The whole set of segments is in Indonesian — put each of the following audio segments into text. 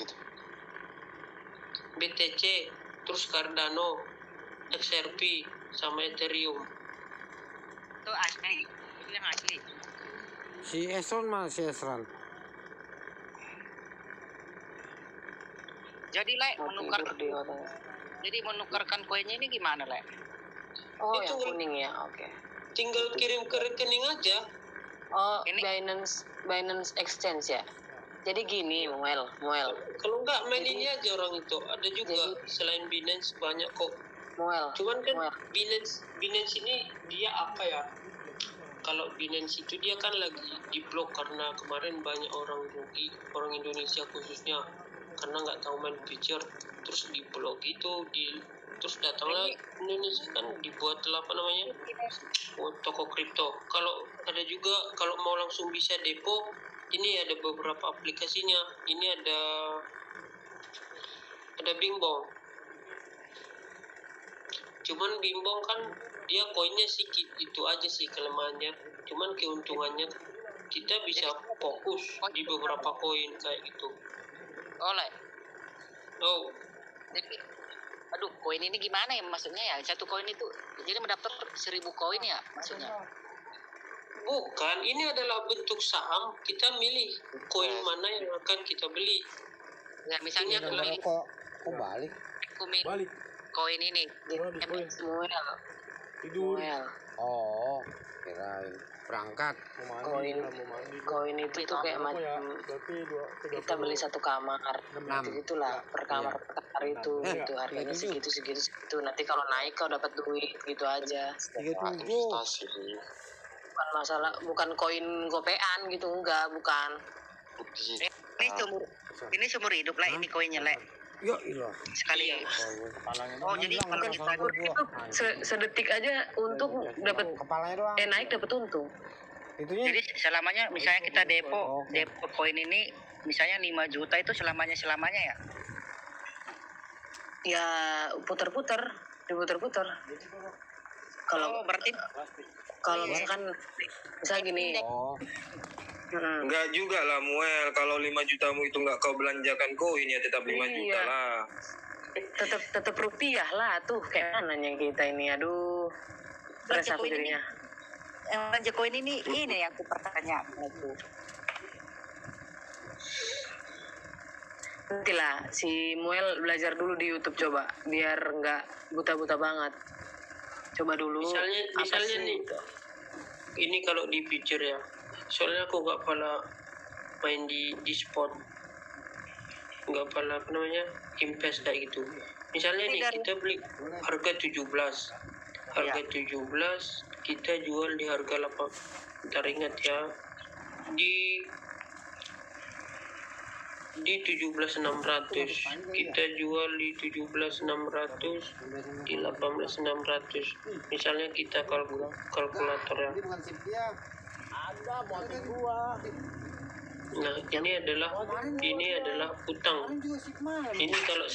gitu. BTC, terus Cardano, XRP, sama Ethereum. Itu asli, itu yang asli. Si Esron mana si Esron? Jadi menukarkan koinnya ini gimana, Le? Oh, Itu yang kuning ya, oke. Tinggal kirim ke rekening aja. Oh, Ini- Binance Exchange ya. Jadi gini, Muel. Kalau enggak main ini aja orang itu. Ada juga selain Binance banyak kok. Muel. Cuman kan Binance ini dia apa ya? Kalau Binance itu dia kan lagi diblok karena kemarin banyak orang rugi, orang Indonesia khususnya karena nggak tahu main feature, terus diblok itu terus datanglah Indonesia kan dibuatlah apa namanya toko kripto. Kalau ada juga kalau mau langsung bisa depo, ini ada beberapa aplikasinya. Ini ada Bingbong. Cuman Bingbong kan dia koinnya sih itu aja sih kelemahannya. Cuman keuntungannya kita bisa fokus di beberapa koin kayak gitu. Oleh. Oh, Jadi, aduh, koin ini gimana ya maksudnya ya? Satu koin itu jadi mendapat 1000 koin ya maksudnya. bukan, ini adalah bentuk saham. Kita milih koin mana yang akan kita beli. Ya misalnya Ini adalah Kok balik? balik koin ini. Muel. Tidur. Muel. Oh, kirain berangkat. Koin itu tuh kayak macam kita beli satu kamar. Itulah per kamar itu harganya segitu. Nanti kalau naik kau dapat duit gitu aja. Investasi. Bukan masalah, bukan koin gopean gitu, enggak, bukan. Ini seumur hidup lah ini koinnya, Le. Ya iya. Sekali. Oh, jadi kalau kita Sedetik aja untung dapat, Kepalanya doang. naik dapat untung. Itunya jadi selamanya misalnya kita depo koin ini misalnya 5 juta itu selamanya ya. Ya diputer-puter. Kalau berarti misalkan gini. oh, Enggak juga lah Muel, kalau 5 jutamu itu enggak kau belanjakan koin ya tetap 5 juta lah. tetap rupiah lah tuh, kayak mananya kita ini, aduh. Rasa aku jadinya. Belanja koin ini yang aku pertanyaan itu. Nantilah si Muel belajar dulu di YouTube coba, biar nggak buta-buta banget. Coba dulu. Misalnya nih, ini kalau di feature ya. Soalnya aku nggak pernah main di spot, nggak pernah apa namanya invest kayak gitu. Misalnya nih kita beli harga 17, kita jual di harga 8. Ntar ingat ya, di 17.600 kita jual di 17.600 di 18.600. Misalnya kita kalkulator ya. Nah, ini adalah utang. Ini kalau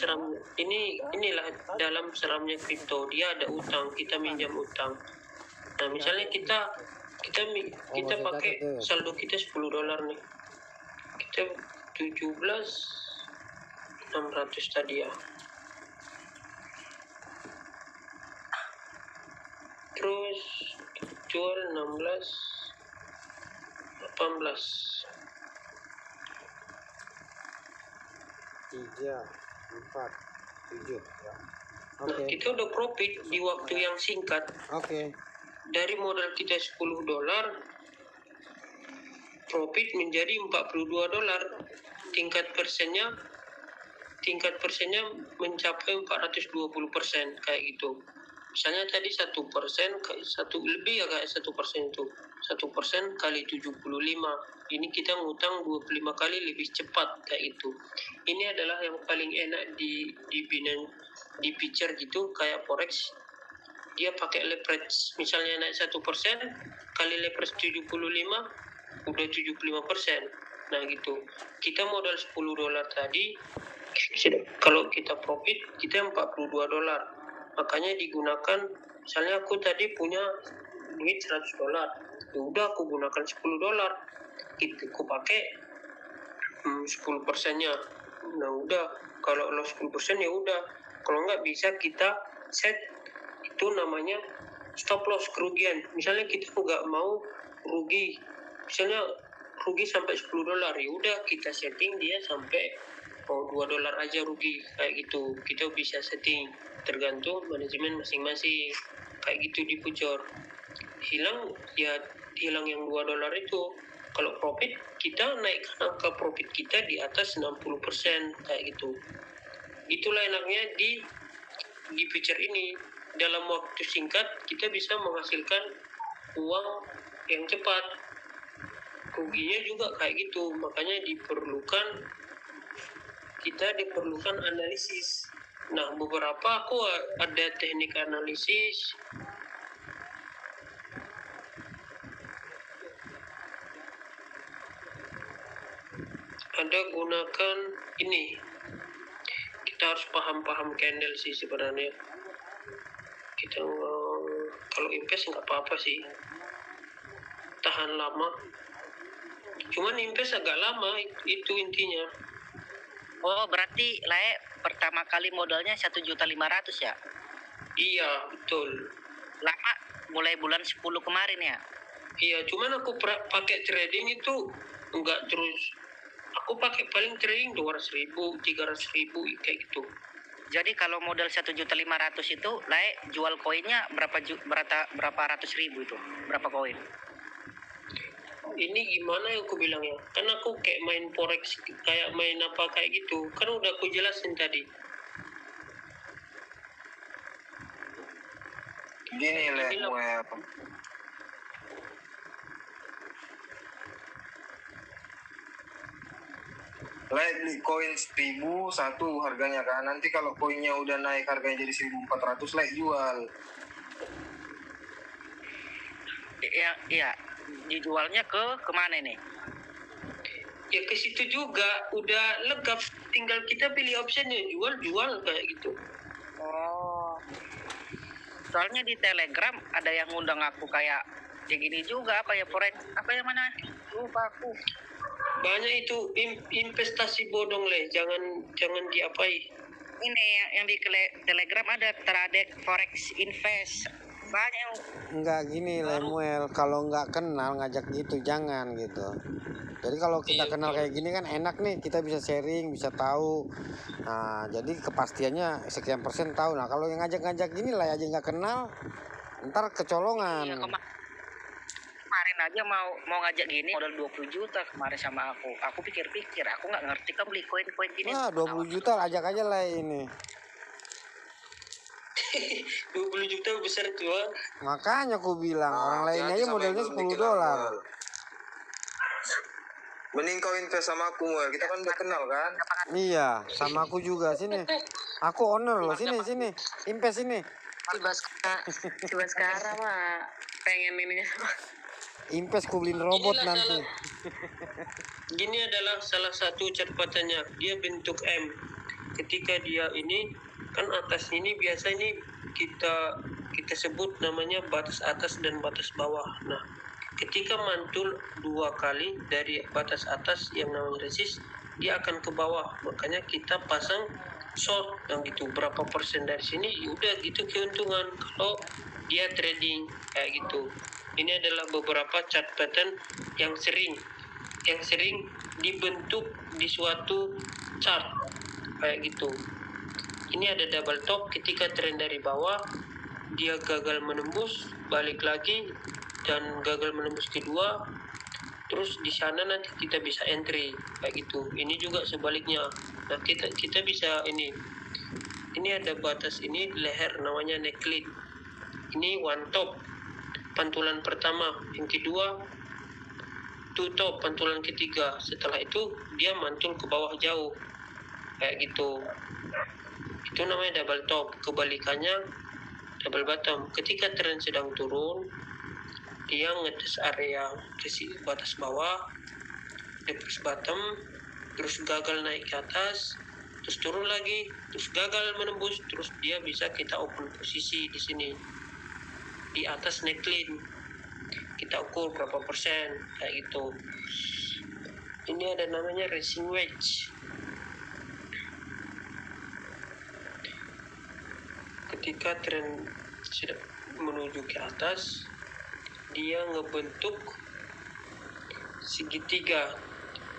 inilah dalam seramnya kripto, dia ada utang, kita minjam utang. Nah, misalnya kita pakai saldo kita $10 nih. Kita 17.600 tadi ya. Terus jual 18. 3, 4, 7 ya. Nah, kita udah profit di waktu yang singkat. Oke. Dari modal kita $10, profit menjadi $42. Tingkat persennya mencapai 420% kayak gitu. Misalnya tadi 1%, lebih ya kayak 1% itu. 1% kali 75. Ini kita ngutang 25 kali lebih cepat kayak itu. Ini adalah yang paling enak di Binance, di feature gitu kayak forex. Dia pakai leverage. Misalnya naik 1% kali leverage 75 udah 75%. Nah gitu. Kita modal $10 tadi, kalau kita profit kita $42. Makanya digunakan, misalnya aku tadi punya duit $100, ya udah aku gunakan $10, itu aku pakai 10%-nya. Nah udah, kalau loss 10% ya udah, kalau nggak bisa kita set itu namanya stop loss kerugian. Misalnya kita nggak mau rugi, misalnya rugi sampai $10, ya udah kita setting dia sampai $2 aja rugi, kayak gitu. Kita bisa setting tergantung manajemen masing-masing, kayak gitu di pucor. Hilang yang $2 itu. Kalau profit, kita naikkan angka profit kita di atas 60%, kayak gitu. Itulah enaknya di future ini. Dalam waktu singkat kita bisa menghasilkan uang yang cepat. Ruginya juga kayak gitu. Makanya diperlukan analisis. Nah, beberapa aku ada teknik analisis. Ada gunakan ini. Kita harus paham candle sih sebenarnya. Kita kalau invest nggak apa-apa sih, tahan lama. Cuman invest agak lama, itu intinya. Oh, berarti Lae pertama kali modalnya 1.500.000 ya? Iya, betul. Lama mulai bulan 10 kemarin ya? Iya, cuman aku pakai trading itu enggak terus. Aku pakai paling trading 200.000, 300.000 kayak gitu. Jadi kalau modal 1.500.000 itu Lae jual koinnya berapa ratus ribu itu? Berapa koin? Ini gimana yang aku bilang ya? Kan aku kayak main forex, kayak main apa kayak gitu. Kan udah aku jelasin tadi. Gini Lemuel. Beli koin 1.000 satu harganya kan. Nanti kalau koinnya udah naik harganya jadi 1.400, jual. Iya, dijualnya kemana nih? Ya ke situ juga, udah legap, tinggal kita pilih optionnya, jual kayak gitu. Oh, soalnya di Telegram ada yang ngundang aku kayak gini juga, apa ya, forex, apa yang mana? Lupa aku. Banyak itu investasi bodong jangan diapai. Ini yang di Telegram ada Tradek Forex Invest. Banyak yang Enggak gini Lemuel, kalau nggak kenal ngajak gitu jangan gitu. Jadi kalau kita kenal kayak gini kan enak nih, kita bisa sharing, bisa tahu. Nah, jadi kepastiannya sekian persen tahu. Nah, kalau yang ngajak-ngajak gini lah aja nggak kenal, ntar kecolongan. Iya, kemarin aja mau ngajak gini modal 20 juta kemarin sama aku. Aku pikir-pikir, aku nggak ngerti kan beli koin-koin ini. Nah, 20 juta ajak aja lah ini. 20 juta besar tuh. Makanya aku bilang orang lain aja modalnya $10. Mending kau invest sama aku, kita kan udah kenal kan? Iya, sama aku juga sini. Aku owner loh, sini. Invest sini. Tiba sekarang mah pengen ininya. Invest ku beliin robot nanti. Gini adalah salah satu catatannya, dia bentuk M. Ketika dia ini kan atas ini biasa ini kita sebut namanya batas atas dan batas bawah. Nah, ketika mantul 2 kali dari batas atas yang namanya resist, dia akan ke bawah. Makanya kita pasang short yang gitu, berapa persen dari sini, udah gitu keuntungan kalau dia trading kayak gitu. Ini adalah beberapa chart pattern yang sering dibentuk di suatu chart kayak gitu. Ini ada double top, ketika trend dari bawah dia gagal menembus, balik lagi dan gagal menembus kedua, terus di sana nanti kita bisa entry kayak gitu. Ini juga sebaliknya. Nah, kita bisa ini ada batas ini leher namanya neckline. Ini one top pantulan pertama, yang kedua two top pantulan ketiga. Setelah itu dia mantul ke bawah jauh kayak gitu. Itu namanya double top. Kebalikannya double bottom. Ketika tren sedang turun, dia ngetes area batas bawah, depress bottom, terus gagal naik ke atas, terus turun lagi, terus gagal menembus, terus dia bisa kita open posisi di sini di atas neckline. Kita ukur berapa persen kayak gitu. Ini ada namanya racing wedge. ketika tren sudah menuju ke atas, dia ngebentuk segitiga,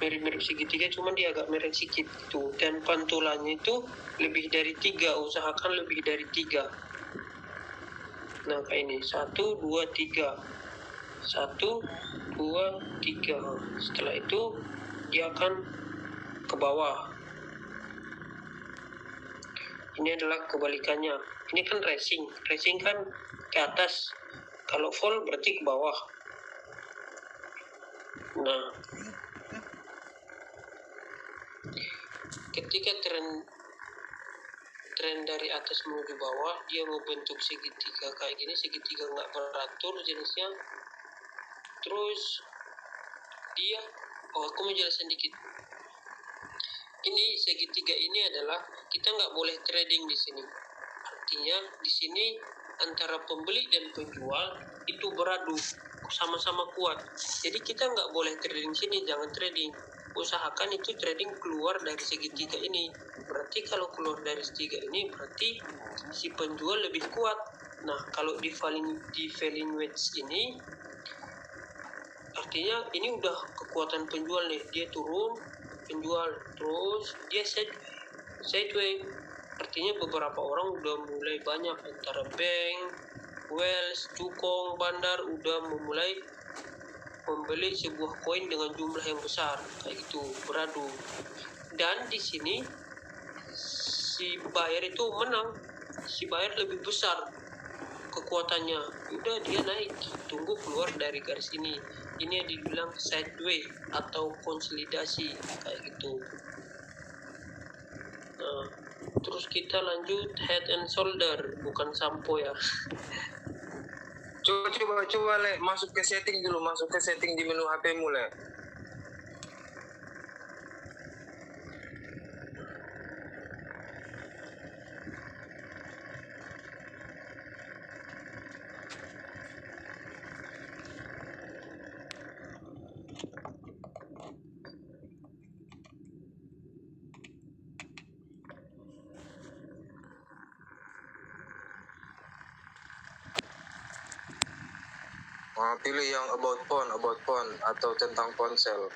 mirip-mirip segitiga, cuman dia agak merah sedikit itu, dan pantulannya itu lebih dari 3, usahakan lebih dari 3. Nah kayak ini, 1, 2, 3, 1, 2, 3. Setelah itu dia akan ke bawah. Ini adalah kebalikannya. Ini kan racing kan ke atas. Kalau fall berarti ke bawah. Nah, ketika tren dari atas menuju bawah, dia membentuk segitiga kayak gini, segitiga nggak beratur jenisnya. Terus dia, aku mau jelasin dikit. Ini segitiga ini adalah kita nggak boleh trading di sini. Artinya di sini antara pembeli dan penjual itu beradu, sama-sama kuat. Jadi kita nggak boleh trading sini, jangan trading. Usahakan itu trading keluar dari segitiga ini. Berarti kalau keluar dari segitiga ini berarti si penjual lebih kuat. Nah kalau di falling wedge ini artinya ini udah kekuatan penjual nih, dia turun, penjual terus dia sideways. Artinya beberapa orang udah mulai banyak, antara bank, Wells, Cukong, Bandar udah memulai membeli sebuah koin dengan jumlah yang besar kayak gitu, beradu. Dan di sini si buyer itu menang, si buyer lebih besar kekuatannya, udah dia naik, tunggu keluar dari garis ini. Ini yang dibilang sideways atau konsolidasi kayak gitu. Nah, terus kita lanjut head and shoulder, bukan sampo ya. Coba Le, masuk ke setting dulu, masuk ke setting di menu HP-mu Le. Pilih yang about phone atau tentang ponsel.